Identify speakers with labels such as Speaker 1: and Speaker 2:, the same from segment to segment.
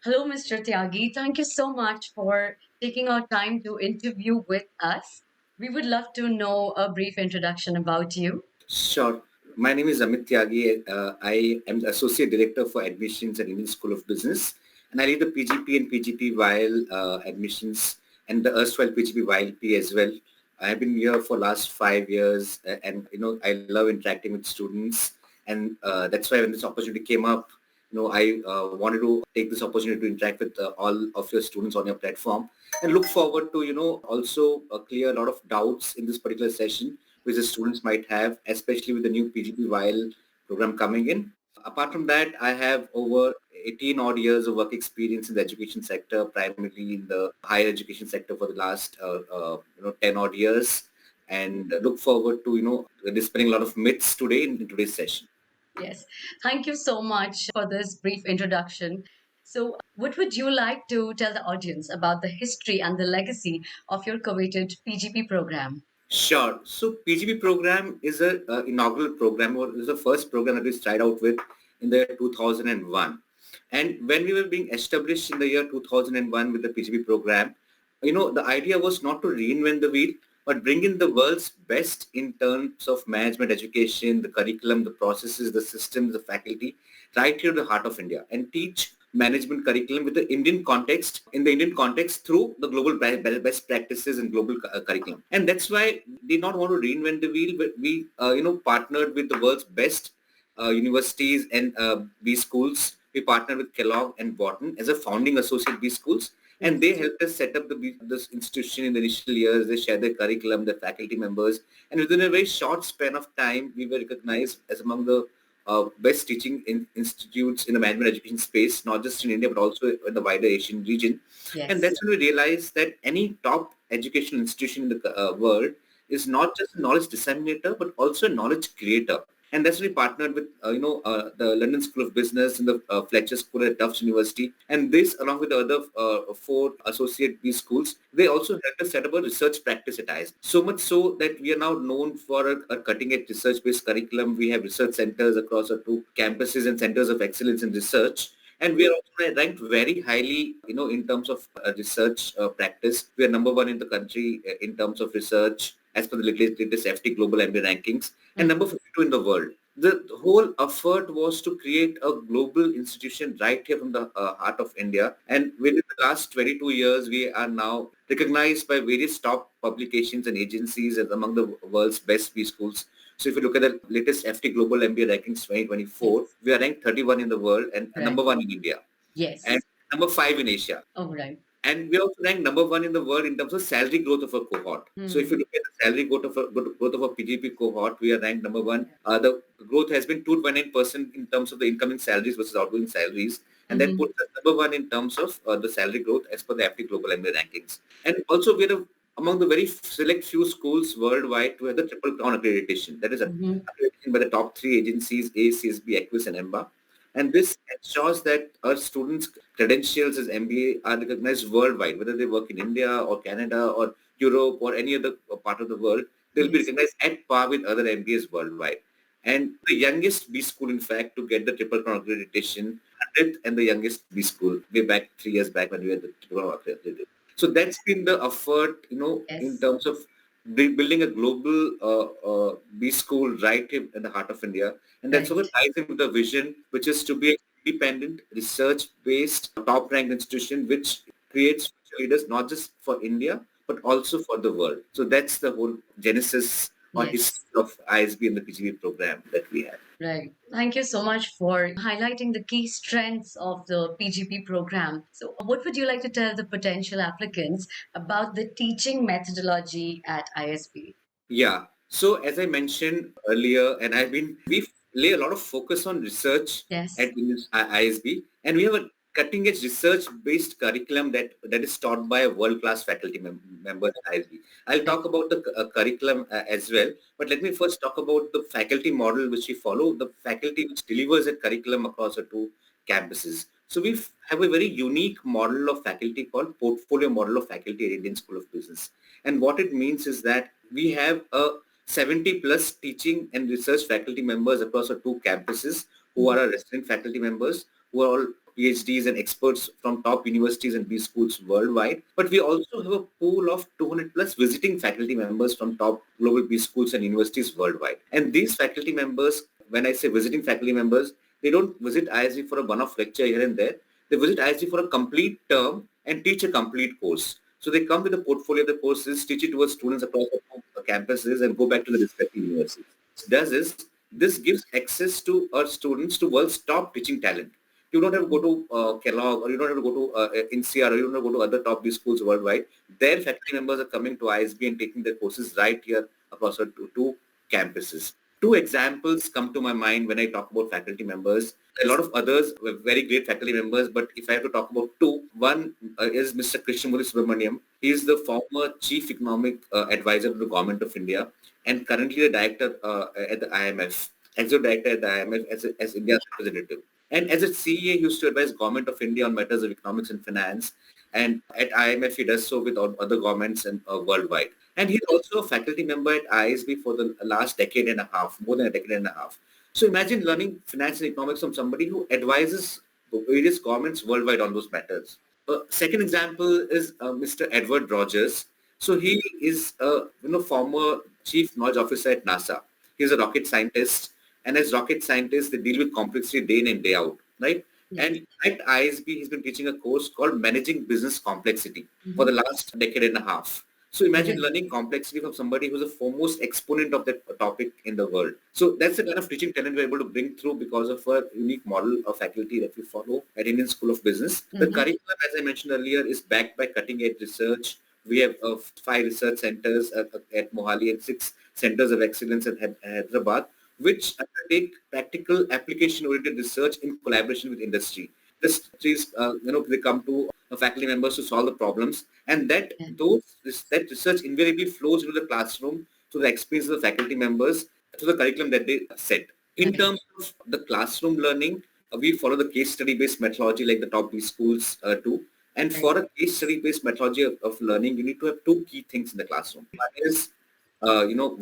Speaker 1: Hello, Mr. Tyagi. Thank you so much for taking our time to interview with us. We would love to know a brief introduction about you.
Speaker 2: Sure. My name is Amit Tyagi. I am the Associate Director for Admissions at Indian School of Business, and I lead the PGP and PGP while admissions and the erstwhile PGP while P as well. I have been here for last 5 years, and I love interacting with students, and that's why when this opportunity came up, I wanted to take this opportunity to interact with all of your students on your platform, and look forward to also clear a lot of doubts in this particular session which the students might have, especially with the new PGP YL program coming in. Apart from that, I have over 18 odd years of work experience in the education sector, primarily in the higher education sector for the last 10 odd years, and look forward to dispelling a lot of myths today in today's session.
Speaker 1: Yes, thank you so much for this brief introduction. So, what would you like to tell the audience about the history and the legacy of your coveted PGP program?
Speaker 2: Sure. So PGP program is a inaugural program, or is the first program that we started out with in the year 2001. And when we were being established in the year 2001 with the PGP program, the idea was not to reinvent the wheel, but bring in the world's best in terms of management education, the curriculum, the processes, the systems, the faculty, right here to the heart of India, and teach management curriculum with the Indian context, in the Indian context through the global best practices and global curriculum. And that's why we did not want to reinvent the wheel, but we, partnered with the world's best universities and B schools. We partnered with Kellogg and Wharton as a founding associate B schools. And they
Speaker 1: Yes.
Speaker 2: helped us set up this institution in the initial years. They shared their curriculum, their faculty members. And within a very short span of time, we were recognized as among the best teaching institutes in the management education space, not just in India, but also in the wider Asian region. And
Speaker 1: Yes.
Speaker 2: that's when we realized that any top educational institution in the world is not just a knowledge disseminator, but also a knowledge creator. And that's when we partnered with, the London School of Business and the Fletcher School at Tufts University. And this, along with the other four associate B schools, they also helped us set up a research practice at ISB. So much so that we are now known for a cutting-edge research-based curriculum. We have research centers across our two campuses and centers of excellence in research. And we are also ranked very highly, in terms of research practice. We are number one in the country in terms of research as per the latest FT Global MBA rankings, and number 52 in the world. The whole effort was to create a global institution right here from the heart of India. And within the last 22 years, we are now recognized by various top publications and agencies as among the world's best B schools. So if you look at the latest FT Global MBA rankings 2024,
Speaker 1: Yes.
Speaker 2: we are ranked 31 in the world and
Speaker 1: Right.
Speaker 2: number one in India and
Speaker 1: Yes.
Speaker 2: number five in Asia.
Speaker 1: All right.
Speaker 2: And we are also ranked number one in the world in terms of salary growth of a cohort. So if you
Speaker 1: Hmm.
Speaker 2: look at the salary growth of a PGP cohort, we are ranked number one. The growth has been 2.9% in terms of the incoming salaries versus outgoing salaries. And that
Speaker 1: Hmm.
Speaker 2: puts us number one in terms of the salary growth as per the FT Global MBA rankings. And also we are among the very select few schools worldwide to have the triple crown accreditation. That is
Speaker 1: Hmm.
Speaker 2: accreditation by the top three agencies, ACSB, Equus, and EMBA. And this ensures that our students' credentials as MBA are recognized worldwide, whether they work in India or Canada or Europe or any other part of the world, they'll be
Speaker 1: Yes.
Speaker 2: recognized at par with other MBAs worldwide. And the youngest B school, in fact, to get the triple crown accreditation, 100th and the youngest B school, way back 3 years back when we had the triple crown accreditation. So that's been the effort, in
Speaker 1: Yes.
Speaker 2: terms of building a global B school right here in the heart of India. And that's
Speaker 1: Right.
Speaker 2: what ties in with the vision, which is to be an independent, research-based, top-ranked institution which creates future leaders not just for India, but also for the world. So that's the whole genesis or
Speaker 1: Yes.
Speaker 2: history of ISB and the PGP program that we have.
Speaker 1: Right. Thank you so much for highlighting the key strengths of the PGP program. So, what would you like to tell the potential applicants about the teaching methodology at ISB?
Speaker 2: Yeah. So as I mentioned earlier, and we lay a lot of focus on research
Speaker 1: Yes.
Speaker 2: at ISB, and we have a cutting-edge research-based curriculum that is taught by a world-class faculty member at ISB. I'll
Speaker 1: Right.
Speaker 2: talk about the curriculum as well, but let me first talk about the faculty model which we follow, the faculty which delivers a curriculum across the two campuses. So we have a very unique model of faculty called portfolio model of faculty at Indian School of Business. And what it means is that we have a 70 plus teaching and research faculty members across our two campuses who are our resident faculty members who are all PhDs and experts from top universities and B schools worldwide. But we also have a pool of 200 plus visiting faculty members from top global B schools and universities worldwide. And these faculty members, when I say visiting faculty members, they don't visit ISB for a one-off lecture here and there. They visit ISB for a complete term and teach a complete course. So they come with a portfolio of the courses, teach it to our students across the campuses and go back to the respective universities. Does is this gives access to our students to world's top teaching talent. You don't have to go to Kellogg, or you don't have to go to INSEAD, or you don't have to go to other top B schools worldwide. Their faculty members are coming to ISB and taking their courses right here across our two campuses. Two examples come to my mind when I talk about faculty members. A lot of others were very great faculty members, but if I have to talk about two, one is Mr. Krishnamurthy Subramaniam. He is the former Chief Economic Advisor to the Government of India and currently the Director at the IMF, Executive Director at the IMF as India's representative. And as a CEA, he used to advise Government of India on matters of economics and finance. And at IMF, he does so with other governments and worldwide. And he's also a faculty member at ISB for the last decade and a half, more than a decade and a half. So imagine learning finance and economics from somebody who advises various governments worldwide on those matters. Second example is Mr. Edward Rogers. So he is a former chief knowledge officer at NASA. He's a rocket scientist, and as rocket scientists, they deal with complexity day in and day out, right?
Speaker 1: Yes.
Speaker 2: And at ISB, he's been teaching a course called Managing Business Complexity for the last decade and a half. So imagine
Speaker 1: Right.
Speaker 2: learning complexity from somebody who's a foremost exponent of that topic in the world. So that's the kind of teaching talent we're able to bring through because of a unique model of faculty that we follow at Indian School of Business. The curriculum, as I mentioned earlier, is backed by cutting-edge research. We have 5 research centers at Mohali and 6 centers of excellence at Hyderabad, which undertake practical application-oriented research in collaboration with industry. This is, they come to faculty members to solve the problems, and that research invariably flows into the classroom to the experience of the faculty members to the curriculum that they set. In
Speaker 1: Right.
Speaker 2: terms of the classroom learning, we follow the case study-based methodology like the top B schools do. And
Speaker 1: Right.
Speaker 2: for a case study-based methodology of learning, you need to have two key things in the classroom. One is,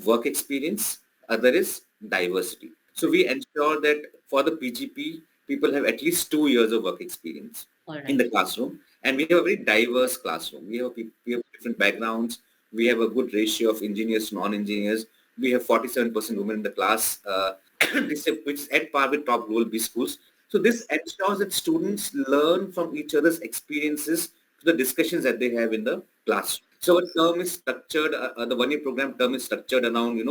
Speaker 2: work experience. Other is diversity. So we ensure that for the PGP, people have at least 2 years of work experience
Speaker 1: All
Speaker 2: in
Speaker 1: right.
Speaker 2: the classroom. And we have a very diverse classroom. We have different backgrounds. We have a good ratio of engineers to non-engineers. We have 47% women in the class, which is at par with top global B schools. So this ensures that students learn from each other's experiences to the discussions that they have in the class. So a term is structured, the one-year program term is structured around,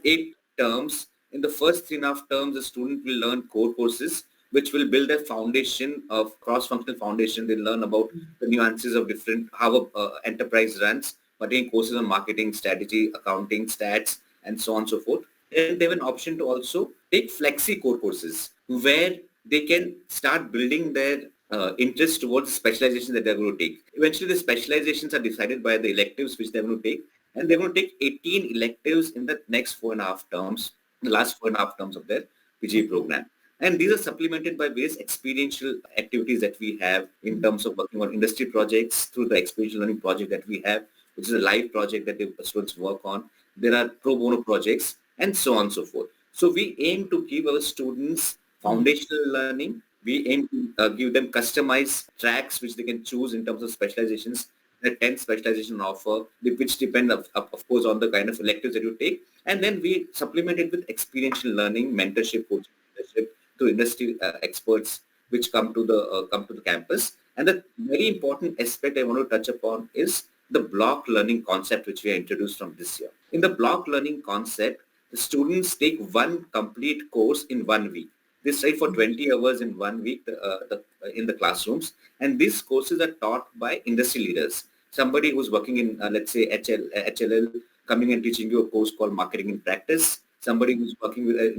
Speaker 2: 8 terms. In the first 3.5 terms, the student will learn core courses, which will build a foundation of cross-functional foundation. They learn about the nuances of how a enterprise runs, but taking courses on marketing, strategy, accounting, stats, and so on and so forth. And they have an option to also take flexi core courses where they can start building their interest towards the specialization that they're going to take. Eventually, the specializations are decided by the electives which they're going to take, and they're going to take 18 electives in the next 4.5 terms, the last 4.5 terms of their PG program. And these are supplemented by various experiential activities that we have in terms of working on industry projects through the experiential learning project that we have, which is a live project that the students work on. There are pro bono projects and so on and so forth. So we aim to give our students foundational learning. We aim to give them customized tracks which they can choose in terms of specializations. There are 10 specialization offer, which depend, of course, on the kind of electives that you take. And then we supplement it with experiential learning, mentorship, coaching, mentorship to industry experts which come to the campus. And the very important aspect I want to touch upon is the block learning concept which we are introduced from this year. In the block learning concept, the students take one complete course in 1 week. They study for 20 hours in 1 week in the classrooms, and these courses are taught by industry leaders. Somebody who's working in, let's say, HLL, coming and teaching you a course called Marketing in Practice. Somebody who's working with,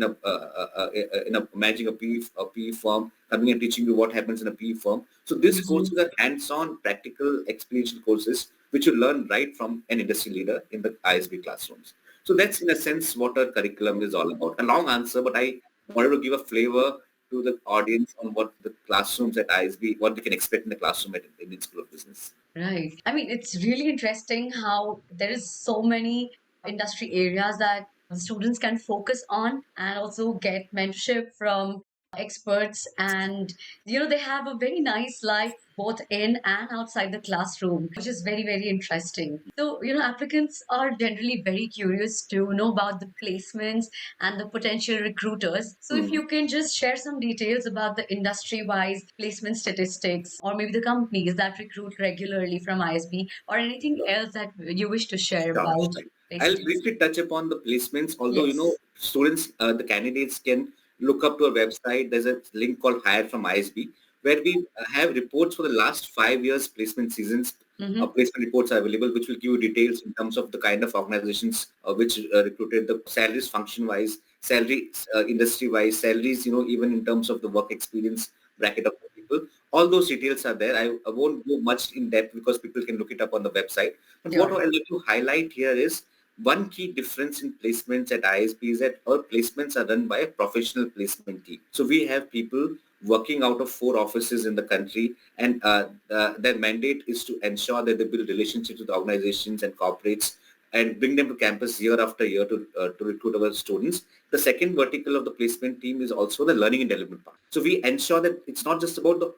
Speaker 2: managing a PE firm, coming and teaching you what happens in a PE firm. So these courses are hands-on, practical, experiential courses which you learn right from an industry leader in the ISB classrooms. So that's in a sense what our curriculum is all about. A long answer, but I wanted to give a flavor to the audience on what the classrooms at ISB, what they can expect in the classroom at Indian School of Business.
Speaker 1: Right. I mean, it's really interesting how there is so many industry areas that the students can focus on and also get mentorship from experts, and they have a very nice life both in and outside the classroom, which is very, very interesting. So applicants are generally very curious to know about the placements and the potential recruiters. So if
Speaker 2: Hmm.
Speaker 1: you can just share some details about the industry wise placement statistics, or maybe the companies that recruit regularly from ISB, or anything else that you wish to share
Speaker 2: Sure,
Speaker 1: about
Speaker 2: sure. I'll
Speaker 1: placements.
Speaker 2: briefly touch upon the placements. Although,
Speaker 1: Yes.
Speaker 2: students, the candidates can look up to our website. There's a link called Hire from ISB, where we have reports for the last 5 years placement seasons.
Speaker 1: Mm-hmm.
Speaker 2: Placement reports are available, which will give you details in terms of the kind of organizations which recruited, the salaries function-wise, salary industry-wise, salaries, even in terms of the work experience bracket of the people. All those details are there. I won't go much in depth because people can look it up on the website. But what
Speaker 1: Sure.
Speaker 2: I'd like to highlight here is one key difference in placements at ISP is that our placements are done by a professional placement team. So we have people working out of 4 offices in the country, and their mandate is to ensure that they build relationships with organizations and corporates and bring them to campus year after year to recruit our students. The second vertical of the placement team is also the learning and development part. So we ensure that it's not just about the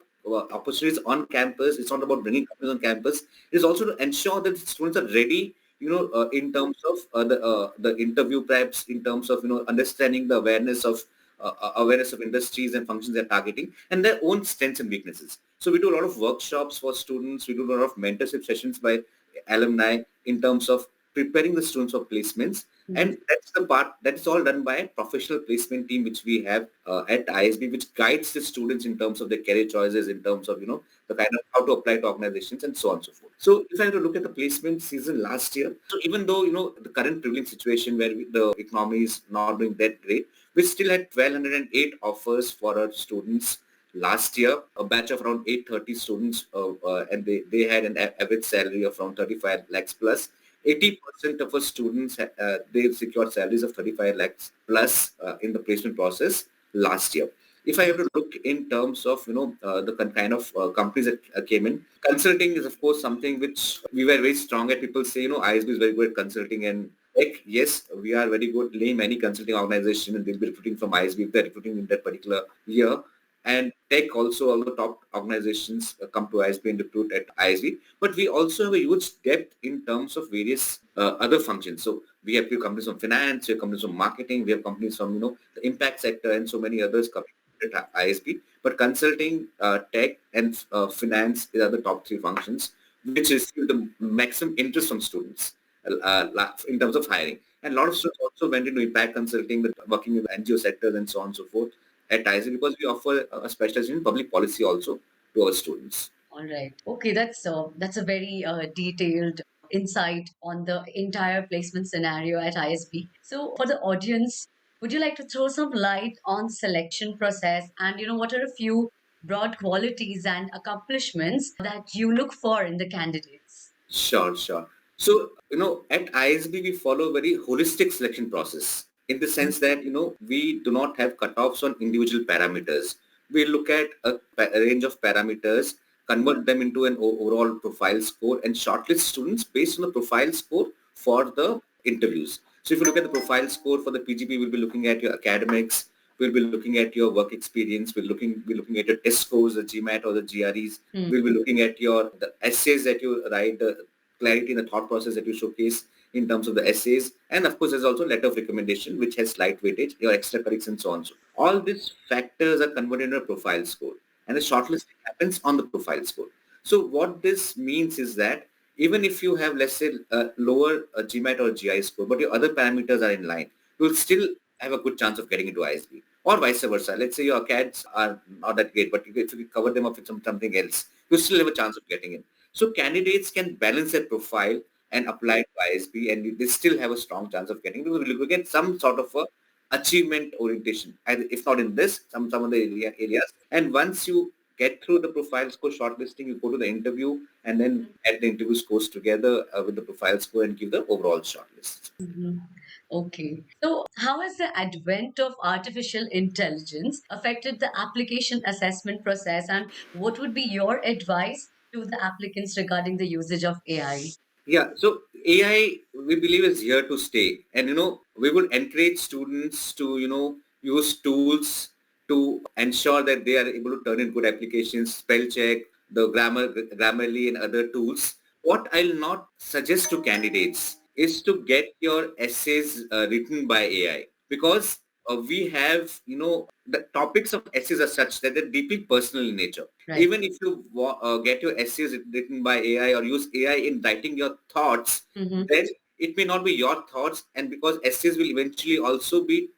Speaker 2: opportunities on campus. It's not about bringing companies on campus. It is also to ensure that students are ready, in terms of the interview preps, in terms of understanding the awareness of industries and functions they're targeting, and their own strengths and weaknesses. So we do a lot of workshops for students. We do a lot of mentorship sessions by alumni in terms of preparing the students for placements.
Speaker 1: Mhm.
Speaker 2: And that's the part that is all done by a professional placement team, which we have at ISB, which guides the students in terms of their career choices, in terms of, the kind of how to apply to organizations and so on and so forth. So if I were to look at the placement season last year, so even though, the current prevailing situation where the economy is not doing that great, we still had 1,208 offers for our students last year, a batch of around 830 students, and they had an average salary of around 35 lakhs plus. 80% of our students, they've secured salaries of 35 lakhs plus in the placement process last year. If I have to look in terms of, the kind of companies that came in, consulting is of course something which we were very strong at. People say, ISB is very good at consulting and tech. Yes, we are very good. Name any consulting organization and they'll be recruiting from ISB if they're recruiting in that particular year. And tech also, all the top organizations come to ISB and recruit at ISB. But we also have a huge depth in terms of various other functions. So we have few companies from finance, we have companies from marketing, we have companies from, the impact sector and so many others coming at ISB. But consulting, tech and finance are the top 3 functions which receive the maximum interest from students in terms of hiring. And a lot of students also went into impact consulting, working with NGO sectors and so on and so forth at ISB because we offer a specialization in public policy also to our students.
Speaker 1: All right. Okay, that's a very detailed insight on the entire placement scenario at ISB. So, for the audience, would you like to throw some light on selection process, and what are a few broad qualities and accomplishments that you look for in the candidates?
Speaker 2: Sure, sure. So, at ISB, we follow a very holistic selection process in the sense that, we do not have cutoffs on individual parameters. We look at a range of parameters, convert them into an overall profile score and shortlist students based on the profile score for the interviews. So if you look at the profile score for the PGP, we'll be looking at your academics, we'll be looking at your work experience, we're looking at your test scores, the GMAT or the GREs,
Speaker 1: Hmm.
Speaker 2: we'll be looking at the essays that you write, the clarity in the thought process that you showcase in terms of the essays. And of course, there's also letter of recommendation, which has slight weightage, your extra curriculum and so on. So all these factors are converted into a profile score. And the shortlisting happens on the profile score. So what this means is that even if you have, let's say, a lower GMAT or GI score, but your other parameters are in line, you will still have a good chance of getting into ISB. Or vice versa. Let's say your CADs are not that great, but if you cover them up with something else, you still have a chance of getting in. So candidates can balance their profile and apply to ISB, and they still have a strong chance of getting, because we get some sort of a achievement orientation, and if not in this, some of the areas. And once you get through the profile score shortlisting, you go to the interview and then add the interview scores together with the profile score and give the overall shortlist.
Speaker 1: Mhm. Okay. So, how has the advent of artificial intelligence affected the application assessment process, and what would be your advice to the applicants regarding the usage of AI?
Speaker 2: Yeah, so AI, we believe, is here to stay. And, we will encourage students to, use tools to ensure that they are able to turn in good applications, spell check, the Grammarly and other tools. What I'll not suggest to candidates is to get your essays written by AI, because we have, the topics of essays are such that they're deeply personal in nature.
Speaker 1: Right.
Speaker 2: Even if you get your essays written by AI or use AI in writing your thoughts,
Speaker 1: Mm-hmm.
Speaker 2: then it may not be your thoughts, and because essays will eventually also be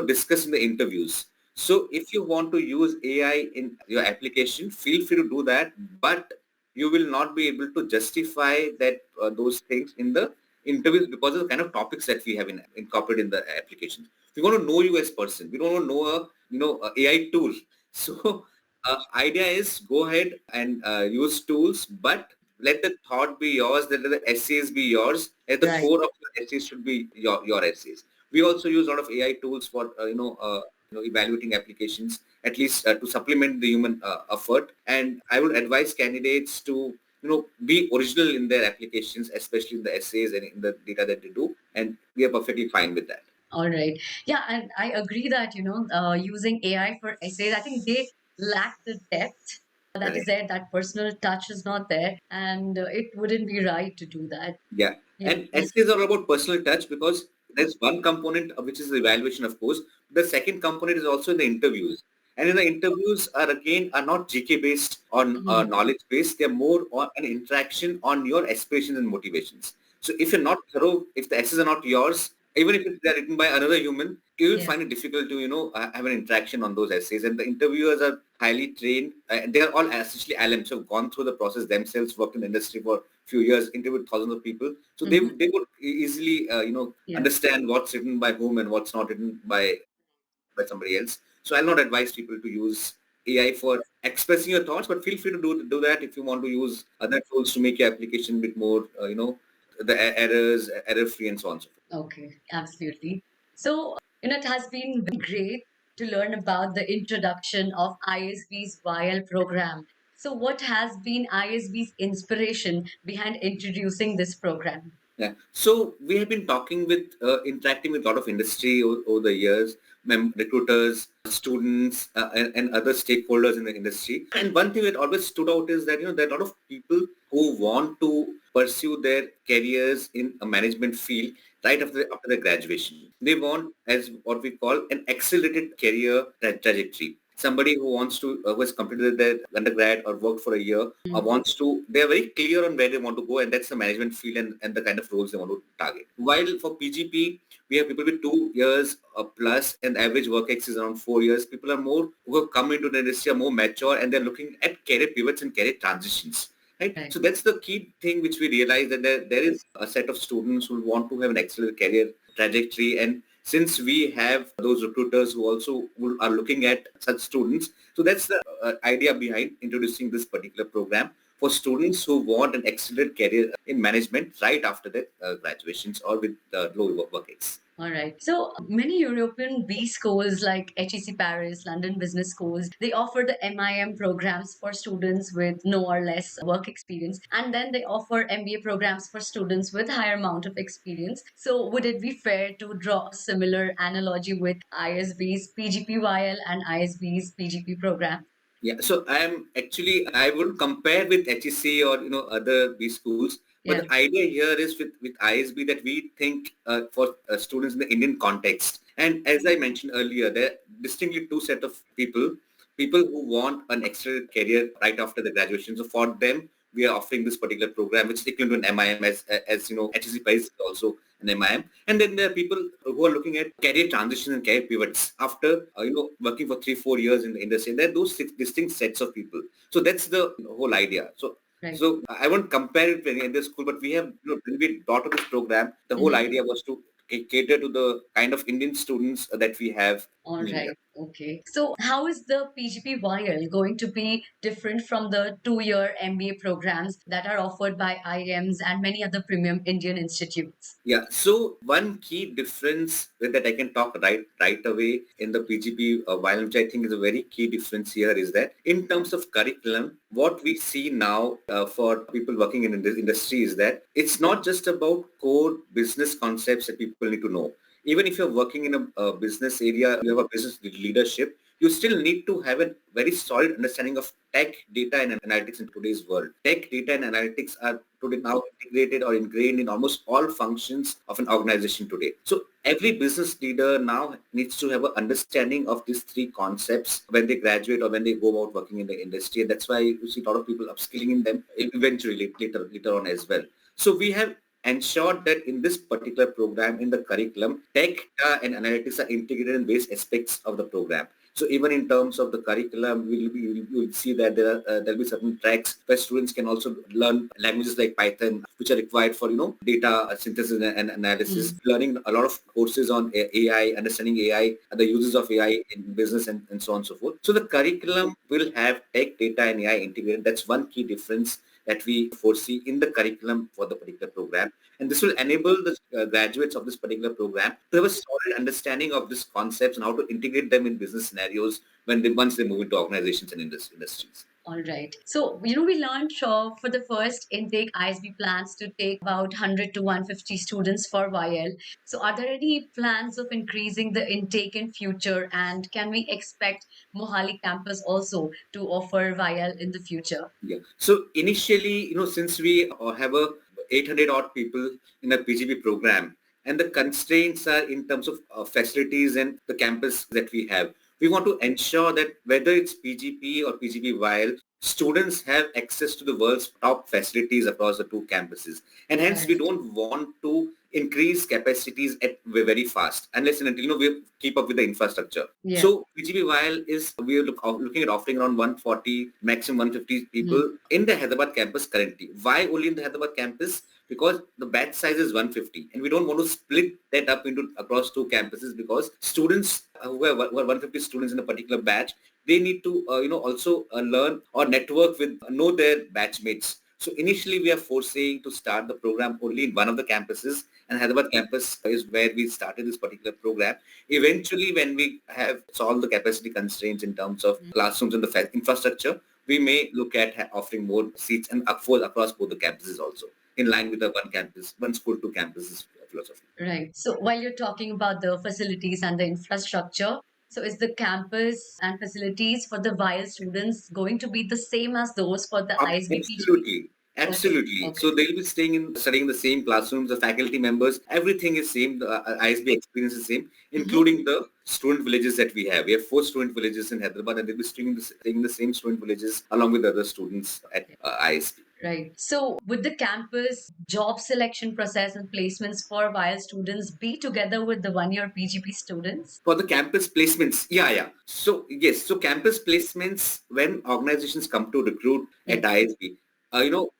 Speaker 2: discussed in the interviews. So if you want to use AI in your application, feel free to do that, but you will not be able to justify that those things in the interviews because of the kind of topics that we have incorporated in the application. We want to know you as person. We don't want to know a AI tool. So idea is go ahead and use tools, but let the thought be yours, let the essays be yours. At the
Speaker 1: Right.
Speaker 2: core of your essays should be your essays. We also use a lot of AI tools for evaluating applications, at least to supplement the human effort. And I would advise candidates to be original in their applications, especially in the essays and in the data that they do, and we are perfectly fine with that.
Speaker 1: All right. Yeah, and I agree that, using AI for essays, I think they lack the depth that is
Speaker 2: Correct.
Speaker 1: there. That personal touch is not there, and it wouldn't be right to do that.
Speaker 2: Yeah.
Speaker 1: Yeah.
Speaker 2: And essays are about personal touch because there's one component which is the evaluation, of course. The second component is also in the interviews. And in the interviews are not GK based on
Speaker 1: Mhm.
Speaker 2: knowledge based. They're more on an interaction on your aspirations and motivations. So if you're not thorough, if the essays are not yours, even if they're written by another human, you will
Speaker 1: Yeah.
Speaker 2: find it difficult to, have an interaction on those essays. And the interviewers are highly trained. They are all essentially LMs who have gone through the process themselves, worked in the industry for few years, interviewed thousands of people. So they
Speaker 1: Hmm.
Speaker 2: they would easily
Speaker 1: Yeah.
Speaker 2: understand what's written by whom and what's not written by somebody else. So I'll not advise people to use AI for expressing your thoughts, but feel free to do that if you want to use other tools to make your application a bit more the errors error free and so on and so forth.
Speaker 1: Okay. Absolutely. So, it has been very great to learn about the introduction of ISB's YL program. So, what has been ISB's inspiration behind introducing this program?
Speaker 2: Yeah. So we have been talking with, interacting with a lot of industry over the years, recruiters, students, and other stakeholders in the industry. And one thing that always stood out is that, there are a lot of people who want to pursue their careers in a management field right after their graduation. They want, as what we call, an accelerated career trajectory. Somebody who wants to, who has completed their undergrad or worked for a year, wants to, they're very clear on where they want to go, and that's the management field and the kind of roles they want to target. While for PGP, we have people with 2 years plus, and the average work ex is around 4 years. People are more who have come into the industry are more mature, and they're looking at career pivots and career transitions. Right.
Speaker 1: Right.
Speaker 2: So that's the key thing which we realize, that there is a set of students who want to have an excellent career trajectory. And since we have those recruiters who also are looking at such students, so that's the idea behind introducing this particular program for students who want an excellent career in management right after their graduations or with low work ethics.
Speaker 1: All right. So many European B schools like HEC Paris, London Business Schools, they offer the MIM programs for students with no or less work experience. And then they offer MBA programs for students with higher amount of experience. So would it be fair to draw a similar analogy with ISB's PGPYL and ISB's PGP program?
Speaker 2: Yeah, so I would compare with HEC or other B schools, but
Speaker 1: Yeah.
Speaker 2: the idea here is with ISB that we think for students in the Indian context. And as I mentioned earlier, there are distinctly two set of people who want an extra career right after the graduation. So for them, we are offering this particular program, which is equivalent to an MIM, as HEC Price is also an MIM. And then there are people who are looking at career transition and career pivots after working for 3-4 years in the industry. And there are those six distinct sets of people. So that's the whole idea. So
Speaker 1: Right.
Speaker 2: so I won't compare it with any other school, but we have, when we thought of this program, the whole
Speaker 1: Mhm.
Speaker 2: idea was to cater to the kind of Indian students that we have
Speaker 1: All
Speaker 2: in India.
Speaker 1: right. Okay. So, how is the PGPYL going to be different from the 2-year MBA programs that are offered by IIMs and many other premium Indian institutes?
Speaker 2: Yeah. So one key difference that I can talk right away in the PGP, while which I think is a very key difference here, is that in terms of curriculum, what we see now for people working in this industry is that it's not just about core business concepts that people need to know. Even if you're working in a business area, you have a business leadership, you still need to have a very solid understanding of tech, data, and analytics in today's world. Tech, data, and analytics are today now integrated or ingrained in almost all functions of an organization today. So every business leader now needs to have an understanding of these three concepts when they graduate or when they go out working in the industry. And that's why you see a lot of people upskilling in them eventually later on as well. So we have ensured that in this particular program, in the curriculum, tech and analytics are integrated in various aspects of the program. So even in terms of the curriculum, we'll see that there'll be certain tracks where students can also learn languages like Python, which are required for data synthesis and analysis. Learning a lot of courses on AI, understanding AI, and the uses of AI in business and so on and so forth. So the curriculum will have tech, data, and AI integrated. That's one key difference that we foresee in the curriculum for the particular program. And this will enable the graduates of this particular program to have a solid understanding of these concepts and how to integrate them in business scenarios once they move into organizations and industries.
Speaker 1: All right. So, we learned for the first intake, ISB plans to take about 100 to 150 students for YL. So, are there any plans of increasing the intake in future? And can we expect Mohali campus also to offer YL in the future?
Speaker 2: Yeah. So initially, since we have a 800 odd people in a PGP program, and the constraints are in terms of facilities and the campus that we have, we want to ensure that whether it's PGP or PGP while students have access to the world's top facilities across the two campuses. And hence, we
Speaker 1: Right.
Speaker 2: don't want to increase capacities at very fast unless and until we keep up with the infrastructure.
Speaker 1: Yeah.
Speaker 2: So PGP while we are looking at offering around 140, maximum 150 people in the Hyderabad campus currently. Why only in the Hyderabad campus? Because the batch size is 150 and we don't want to split that up into across two campuses, because students who are 150 students in a particular batch, they need to also learn or network with know their batchmates. So initially we are foreseeing to start the program only in one of the campuses, and Hyderabad campus is where we started this particular program. Eventually, when we have solved the capacity constraints in terms of classrooms and the infrastructure, we may look at offering more seats and upfold across both the campuses also, in line with the one campus, one school, two campuses philosophy.
Speaker 1: Right. So while you're talking about the facilities and the infrastructure, so is the campus and facilities for the VIL students going to be the same as those for the ISB PGP?
Speaker 2: Absolutely.
Speaker 1: Okay.
Speaker 2: Absolutely.
Speaker 1: Okay.
Speaker 2: So they'll be studying in the same classrooms, the faculty members, everything is same, the ISB experience is same, including the student villages that we have. We have 4 student villages in Hyderabad, and they'll be staying in the same student villages along with other students at ISB.
Speaker 1: Right. So would the campus job selection process and placements for VIL students be together with the 1 year PGP students?
Speaker 2: For the campus placements, yeah. So yes, so campus placements, when organizations come to recruit at ISB,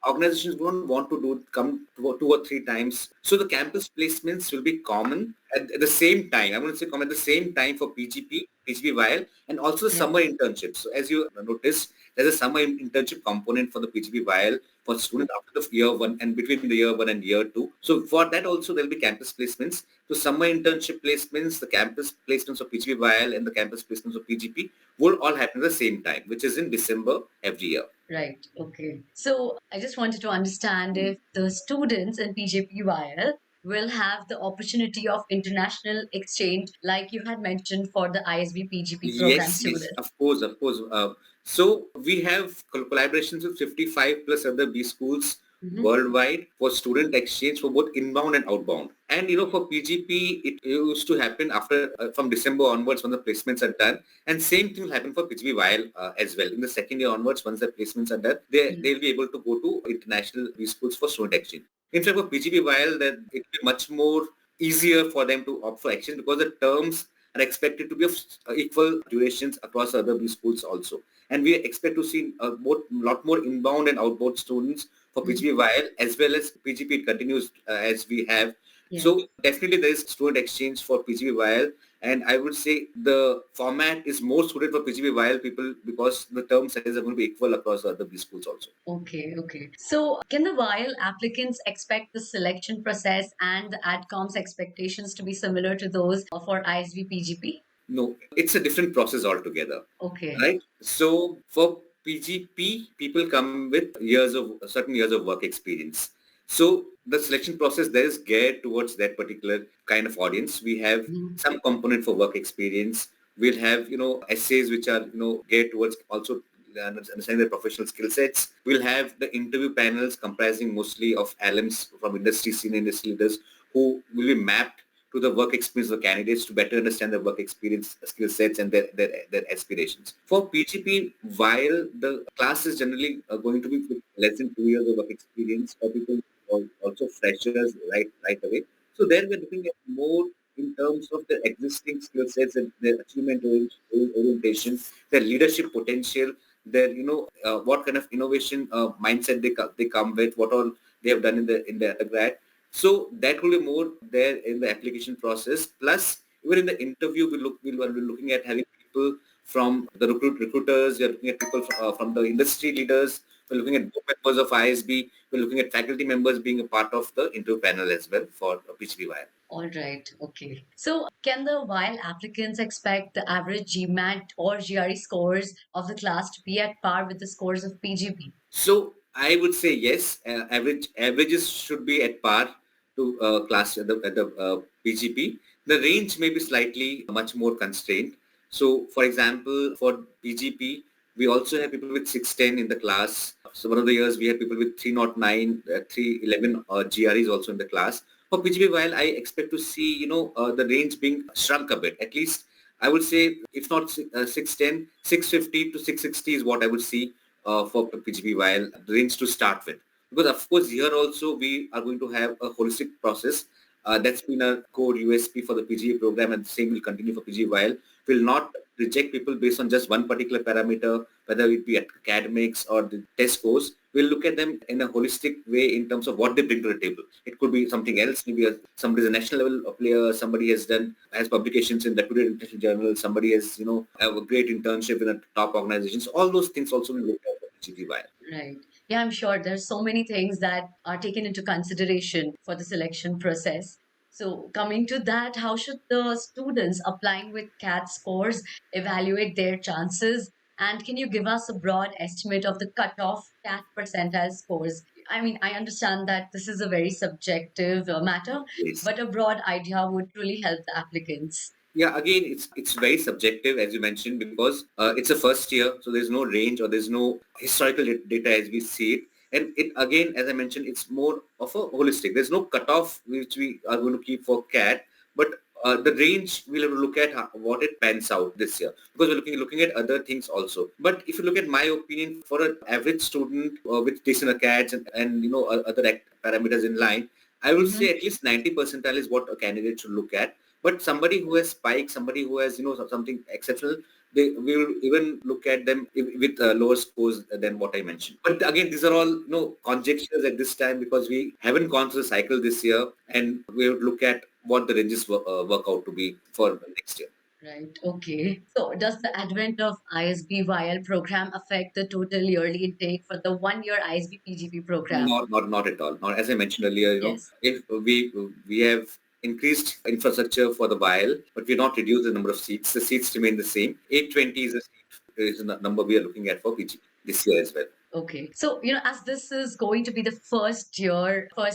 Speaker 2: organizations won't want to come 2 or 3 times. So the campus placements will be common at the same time. I'm going to say common at the same time for PGP, PGP while, and also the
Speaker 1: Yeah.
Speaker 2: summer internships. So as you noticed, there's a summer internship component for the PGP while for students after the year one and between the year one and year two. So for that also there'll be campus placements. So summer internship placements, the campus placements of PGP while and the campus placements of PGP will all happen at the same time, which is in December every year.
Speaker 1: Right. Okay. So I just wanted to understand if the students in PJPYL will have the opportunity of international exchange, like you had mentioned for the ISB PGP program
Speaker 2: Yes,
Speaker 1: students.
Speaker 2: of course, of course. So we have collaborations with 55 plus other B schools worldwide for student exchange for both inbound and outbound. And for PGP, it used to happen after from December onwards when the placements are done. And same thing will happen for PGP while as well. In the second year onwards, once the placements are done, they'll be able to go to international B schools for student exchange. In fact, for PGP while, that it will be much more easier for them to opt for exchange because the terms are expected to be of equal durations across other B schools also. And we expect to see a lot more inbound and outbound students for PGP while as well as PGP continues as we have.
Speaker 1: Yeah.
Speaker 2: So definitely there is student exchange for PGP while, and I would say the format is more suited for PGP while people because the term sizes are going to be equal across the other B schools also.
Speaker 1: Okay, okay. So, can the VIL applicants expect the selection process and the ADCOM's expectations to be similar to those for ISB PGP?
Speaker 2: No, it's a different process altogether.
Speaker 1: Okay.
Speaker 2: Right? So for PGP, people come with certain years of work experience. So the selection process there is geared towards that particular kind of audience. We have some component for work experience. We'll have, essays which are, geared towards also understanding their professional skill sets. We'll have the interview panels comprising mostly of alums from industry, senior industry leaders who will be mapped to the work experience of the candidates to better understand their work experience, skill sets, and their aspirations. For PGP, while the class is generally going to be with less than 2 years of work experience, or people also freshers right away. So there we're looking at more in terms of their existing skill sets and their achievement orientation, their leadership potential, their what kind of innovation mindset they come with, what all they have done in the undergrad. So that will be more there in the application process. Plus, even in the interview, we'll be looking at having people from the recruiters. We're looking at people from the industry leaders. We're looking at board members of ISB. We're looking at faculty members being a part of the interview panel as well for PGPY.
Speaker 1: All right. Okay. So, can the while applicants expect the average GMAT or GRE scores of the class to be at par with the scores of PGP?
Speaker 2: So I would say yes. Averages should be at par to class at the PGP. The range may be slightly much more constrained. So, for example, for PGP, we also have people with 610 in the class. So one of the years we had people with 309, 311 GREs also in the class. For PGP, while I expect to see, the range being shrunk a bit, at least I would say if not 610, 650 to 660 is what I would see for PGP while range to start with. Because of course here also we are going to have a holistic process. That's been a core USP for the PGA program, and the same will continue for PGA while will not reject people based on just one particular parameter, whether it be academics or the test scores. We'll look at them in a holistic way in terms of what they bring to the table. It could be something else. Maybe somebody is a national level player. Somebody has publications in reputed international journals. Somebody has have a great internship in a top organizations. All those things also will look at for PGPY.
Speaker 1: Right. Yeah, I'm sure there's so many things that are taken into consideration for the selection process. So, coming to that, how should the students applying with CAT scores evaluate their chances? And can you give us a broad estimate of the cutoff CAT percentile scores? I mean, I understand that this is a very subjective matter,
Speaker 2: Yes.
Speaker 1: but a broad idea would really help the applicants.
Speaker 2: Yeah, again, it's very subjective as you mentioned because it's a first year, so there's no range or there's no historical data as we see it. And it again, as I mentioned, it's more of a holistic. There's no cutoff which we are going to keep for CAT, but the range we'll have to look at what it pans out this year because we're looking at other things also. But if you look at my opinion, for an average student with decent CATs and other parameters in line, I will
Speaker 1: Mhm.
Speaker 2: say at least 90 percentile is what a candidate should look at. But somebody who has spiked, somebody who has something exceptional, they we will even look at them with lower scores than what I mentioned. But again, these are all conjectures at this time because we haven't gone through the cycle this year, and we would look at what the ranges work out to be for next year.
Speaker 1: Right. Okay. So, does the advent of ISB YL program affect the total yearly intake for the 1 year ISB PGP program?
Speaker 2: Not at all. Not as I mentioned earlier.
Speaker 1: Yes.
Speaker 2: If we have increased infrastructure for the vial, but we're not reduced the number of seats. The seats remain the same. 820 is the number we are looking at for PG this year as well.
Speaker 1: Okay. So, as this is going to be the first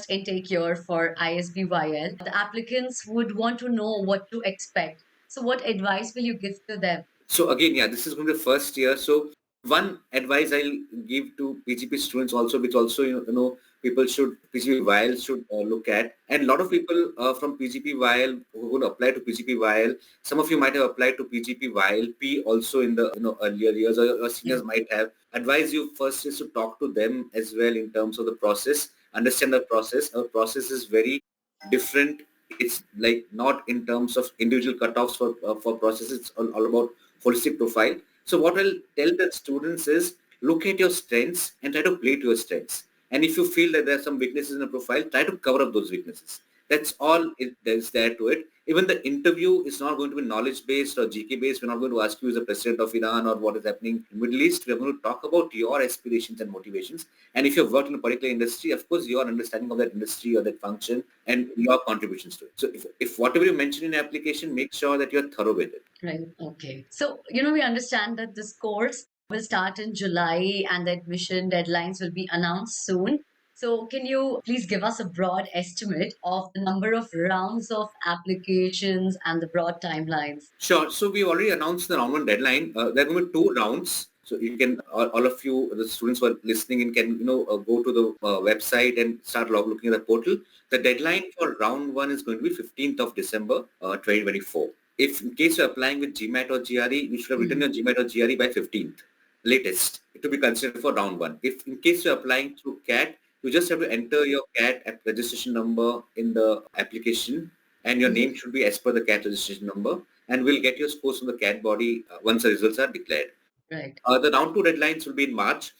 Speaker 1: intake year for ISB YL, the applicants would want to know what to expect. So, what advice will you give to them?
Speaker 2: So again, yeah, this is going to be the first year. So one advice I'll give to PGP students also, which also people should PGP while should look at, and a lot of people from PGP while who would apply to PGP while. Some of you might have applied to PGP while P also in the earlier years, or your
Speaker 1: Yeah.
Speaker 2: seniors might have. Advise you first is to talk to them as well in terms of the process. Understand the process. Our process is very different. It's like not in terms of individual cutoffs for processes. It's all about holistic profile. So what I'll tell the students is look at your strengths and try to play to your strengths. And if you feel that there are some weaknesses in the profile, try to cover up those weaknesses. That's all there's there to it. Even the interview is not going to be knowledge based or GK based. We're not going to ask you as a president of Iran or what is happening in Middle East. We're going to talk about your aspirations and motivations. And if you've worked in a particular industry, of course, your understanding of that industry or that function and your contributions to it. So if whatever you mention in the application, make sure that you're thorough with it.
Speaker 1: Right. Okay. So, we understand that this course will start in July and the admission deadlines will be announced soon. So, can you please give us a broad estimate of the number of rounds of applications and the broad timelines?
Speaker 2: Sure. So we already announced the round one deadline. There are going to be two rounds. So you can, all of you, the students who are listening in can, go to the website and start looking at the portal. The deadline for round one is going to be 15th of December, 2024. If in case you're applying with GMAT or GRE, you should have written
Speaker 1: Mhm.
Speaker 2: your GMAT or GRE by 15th, latest. It will be considered for round one. If in case you're applying through CAT, you just have to enter your CAT registration number in the application, and your
Speaker 1: Mhm.
Speaker 2: name should be as per the CAT registration number, and we'll get your scores from the CAT body once the results are declared.
Speaker 1: Right.
Speaker 2: The round two deadlines will be in March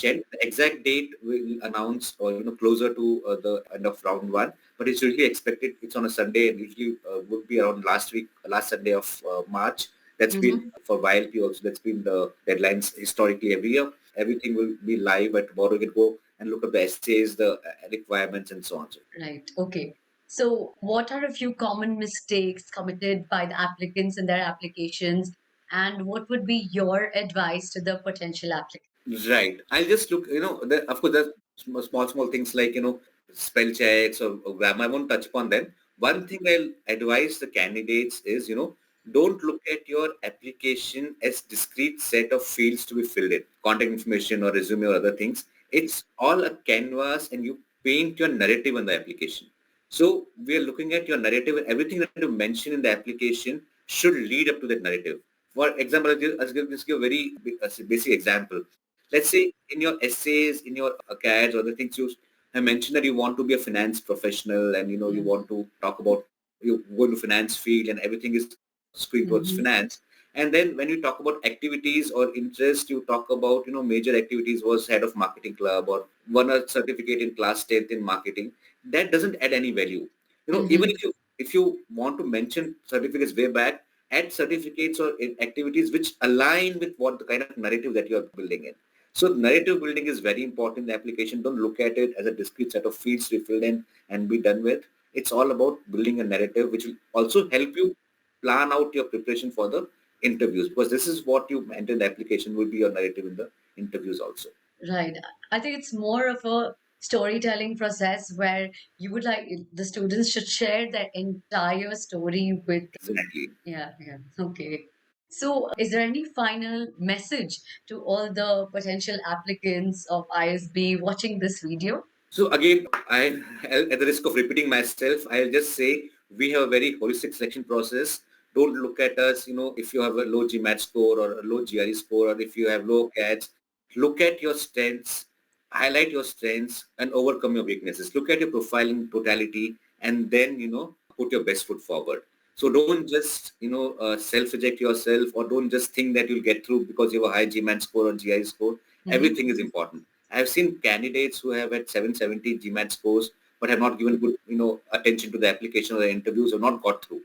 Speaker 2: end. The exact date will announce or closer to the end of round one, but it's usually expected. It's on a Sunday and usually would be around last Sunday of March. That's been
Speaker 1: Mhm.
Speaker 2: for YLP also. That's been the deadlines historically every year. Everything will be live, but tomorrow you can go and look at the essays, the requirements, and so on.
Speaker 1: Right. Okay. So, what are a few common mistakes committed by the applicants in their applications, and what would be your advice to the potential applicant?
Speaker 2: Right. I'll just look, of course, there's small things like, spell checks or grammar. I won't touch upon them. One thing I'll advise the candidates is, don't look at your application as discrete set of fields to be filled in, contact information or resume or other things. It's all a canvas and you paint your narrative on the application. So we are looking at your narrative and everything that you mention in the application should lead up to that narrative. For example, just give a very basic example. Let's say in your essays, in your CADs or the things you have mentioned that you want to be a finance professional and you
Speaker 1: Yeah.
Speaker 2: want to talk about you go to finance field and everything is skewing towards
Speaker 1: Mm-hmm.
Speaker 2: finance. And then when you talk about activities or interest, you talk about major activities was head of marketing club or won a certificate in class 10th in marketing. That doesn't add any value. Even
Speaker 1: Mm-hmm.
Speaker 2: if you want to mention certificates way back, add certificates or activities which align with what the kind of narrative that you are building in. So narrative building is very important in the application. Don't look at it as a discrete set of fields to be filled in and be done with. It's all about building a narrative which will also help you plan out your preparation for the interviews, because this is what you enter in the application will be your narrative in the interviews also.
Speaker 1: Right. I think it's more of a storytelling process where you would like the students should share their entire story with.
Speaker 2: Exactly.
Speaker 1: Yeah, yeah. Okay. So, is there any final message to all the potential applicants of ISB watching this video?
Speaker 2: So again, at the risk of repeating myself, I'll just say we have a very holistic selection process. Don't look at us, if you have a low GMAT score or a low GRE score, or if you have low CADs, look at your strengths, highlight your strengths and overcome your weaknesses. Look at your profile in totality and then, put your best foot forward. So don't just, self-reject yourself or don't just think that you'll get through because you have a high GMAT score or GRE score.
Speaker 1: Hmm.
Speaker 2: Everything is important. I've seen candidates who have had 770 GMAT scores but have not given good, attention to the application or the interviews or not got through.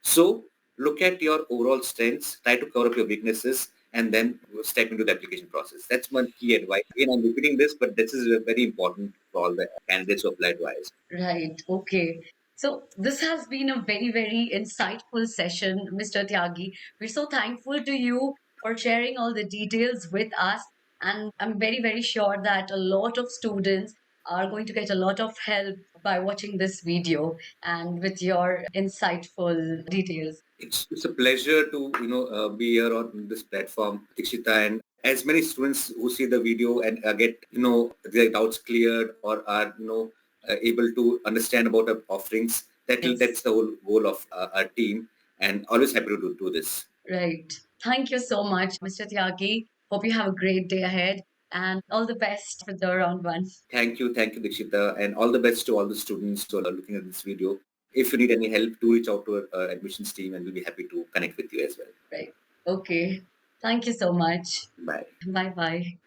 Speaker 2: So look at your overall strengths, try to cover up your weaknesses, and then step into the application process. That's my key advice. Again, I'm repeating this, but this is very important for all the candidates who apply to IS.
Speaker 1: Right. Okay. So this has been a very, very insightful session, Mr. Tyagi. We're so thankful to you for sharing all the details with us. And I'm very, very sure that a lot of students are going to get a lot of help by watching this video and with your insightful details.
Speaker 2: It's a pleasure to be here on this platform, Dikshita, and as many students who see the video and get their doubts cleared or are able to understand about our offerings. That's
Speaker 1: Yes.
Speaker 2: the whole goal of our team, and always happy to do this.
Speaker 1: Right. Thank you so much, Mr. Tyagi. Hope you have a great day ahead and all the best for the round one.
Speaker 2: Thank you, Dikshita, and all the best to all the students who are looking at this video. If you need any help, do reach out to our admissions team, and we'll be happy to connect with you as well.
Speaker 1: Right. Okay. Thank you so much.
Speaker 2: Bye.
Speaker 1: Bye bye.